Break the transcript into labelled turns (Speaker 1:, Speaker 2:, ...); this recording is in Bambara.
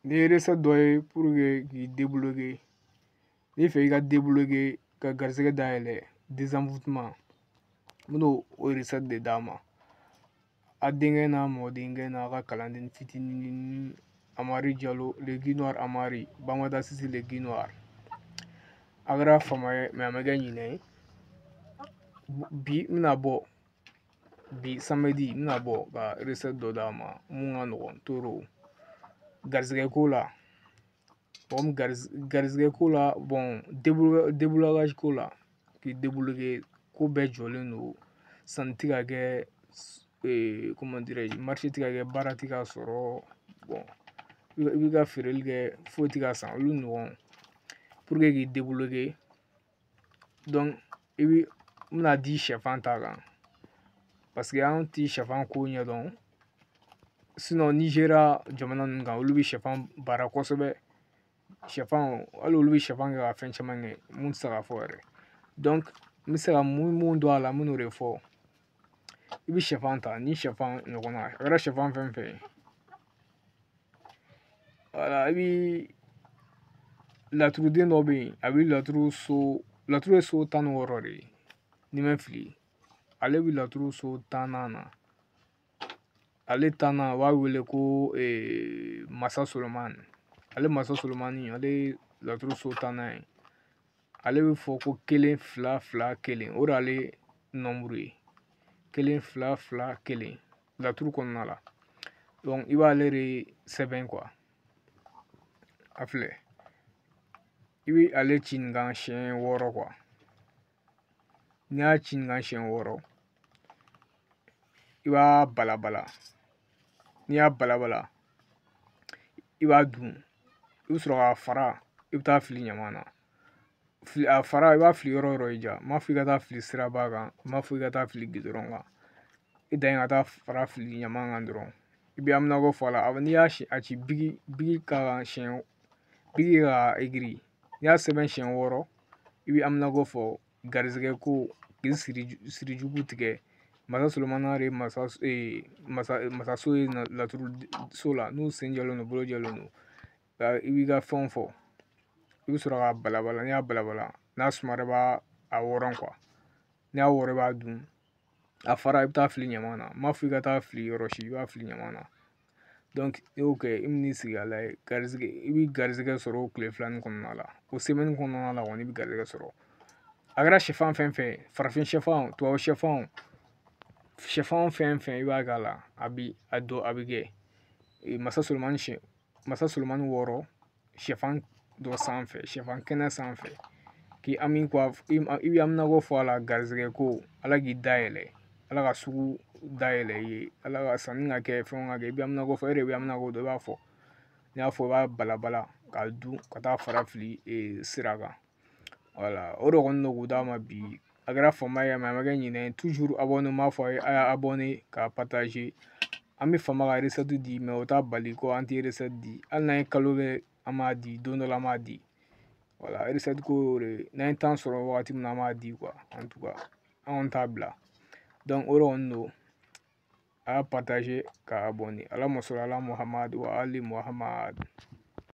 Speaker 1: Ni recette dɔ ye k'i débloquer n'i fɛ i ka débloquer ka garisɛgɛ dayɛlɛ désenvoûtement n bɛna o recette de d'a ma a denkɛ n'a mɔdenkɛ n'a ka kalanden fitinin Amari Jalo le Guinoir Amari Bamada Sisi le Guinoir a kɛra fama ye mais a ma kɛ ɲinɛ ye bi n bɛna bɔ bi samedi n bɛna bɔ ka recette dɔ d'a ma mun ka nɔgɔn toro garisɛgɛ ko la garisɛgɛ ko la bon déblocage ko la k'i débloquer ko bɛɛ jɔlen don sanni tɛ ka kɛ comment dirais-je marché tɛ ka kɛ baara tɛ ka sɔrɔ bon i bɛ ka feereli kɛ foyi tɛ ka san olu ɲɔgɔn pour que k'i débloquer donc i bɛ n bɛna di sɛfan ta kan parce que an ti sɛfan ko ɲɛdɔn sinon Nigéria jamana ninnu kan olu bɛ sɛfan baara kosɛbɛ sɛfan hali olu bɛ sɛfan kɛ ka fɛn caman kɛ mun tɛ se ka fɔ yɛrɛ donc n bɛ se ka mun dɔn a la n bɛ n'o de fɔ i bɛ sɛfan ta ni sɛfan ɲɔgɔnna a kɛra sɛfan fɛn fɛn ye wala i bɛ laturuden dɔ bɛ yen a bɛ laturu ye so 16 de ye ni n ma fili ale bɛ laturu so 10 na ale 10 u b'a wele ko Masa Solomani ale Masa Solomani ale laturu so 10 ye ale bɛ fɔ ko 1 2 2 1 o de ale nombre ye 1 2 2 1 laturu kɔnɔna la donc i b'ale de sɛbɛn quoi a filɛ i bɛ ale ci nin kan siɲɛ 6 quoi n'i y'a ci nin kan siɲɛ 6 i b'a balabala n'i y'a balabala i b'a dun i bɛ sɔrɔ k'a fara i bɛ taa fili ɲaman na a fara i b'a fili yɔrɔ o yɔrɔ i ja n m'a fɔ i ka taa fili siraba kan n m'a fɔ i ka taa fili gidɔrɔn kan i dan ye ka taa fara fili ɲaman kan dɔrɔn i bɛ haminako fɔ a la n'i y'a ci bigi ka siɲɛ bigi ka egiri n'i y'a sɛbɛn siɲɛ 6 i bɛ haminako fɔ garisɛgɛ ko k'i siri jugu tigɛ Masa Solomani de masaso ye laturu so la n'u sen jɛlen don bolo jɛlen don i b'i ka fɛnw fɔ i bɛ sɔrɔ k'a balabala n'i y'a balabala n'a sumara i b'a wɔrɔn quoi n'i y'a wɔrɔn i b'a dun a fara i bɛ taa fili ɲaman na n m'a fɔ i ka taa fili yɔrɔ si i b'a fili ɲaman na donc n'i y'o kɛ i bɛn'i sigi a lajɛ i bɛ garisɛgɛ sɔrɔ o tile 2 nin kɔnɔna la o semaine kɔnɔna la kɔni i bɛ garisɛgɛ sɔrɔ a kɛra sɛfan fɛn fɛn ye farafin sɛfan tubabu sɛfan sɛfan fɛn fɛn i b'a k'a la a bɛ kɛ Masa Solomani 6 sɛfan dɔ sanfɛ sɛfan kɛnɛ sanfɛ k'i ami quoi i bɛ haminako fɔ a la garisɛgɛ ko ala k'i dayɛlɛ ala ka sugu dayɛlɛ i ye ala ka sanni ka kɛ fɛnw ka kɛ i bɛ haminako fɔ e de bɛ haminako dɔn i b'a fɔ n'i y'a fɔ i b'a balabala k'a dun ka taa fara fili sira kan voilà o de kɔni don k'u d'a ma bi a kɛra fama ye mais a ma kɛ ɲinɛ ye toujours abonné n b'a fɔ a ye a y'a abonné k'a partager an bɛ fama ka recette di mais o t'a bali ko an tɛ recette di hali n'an ye kalo kɛ an b'a di don dɔ la an b'a di voilà recette ko y'o de ye n'an ye temps sɔrɔ wagati min na an b'a di quoi en tout cas an kɔni t'a bila donc o de kɔni don a y'a partager k'a abonné ala masɔli ala Muhamadu wa ali Muhamadu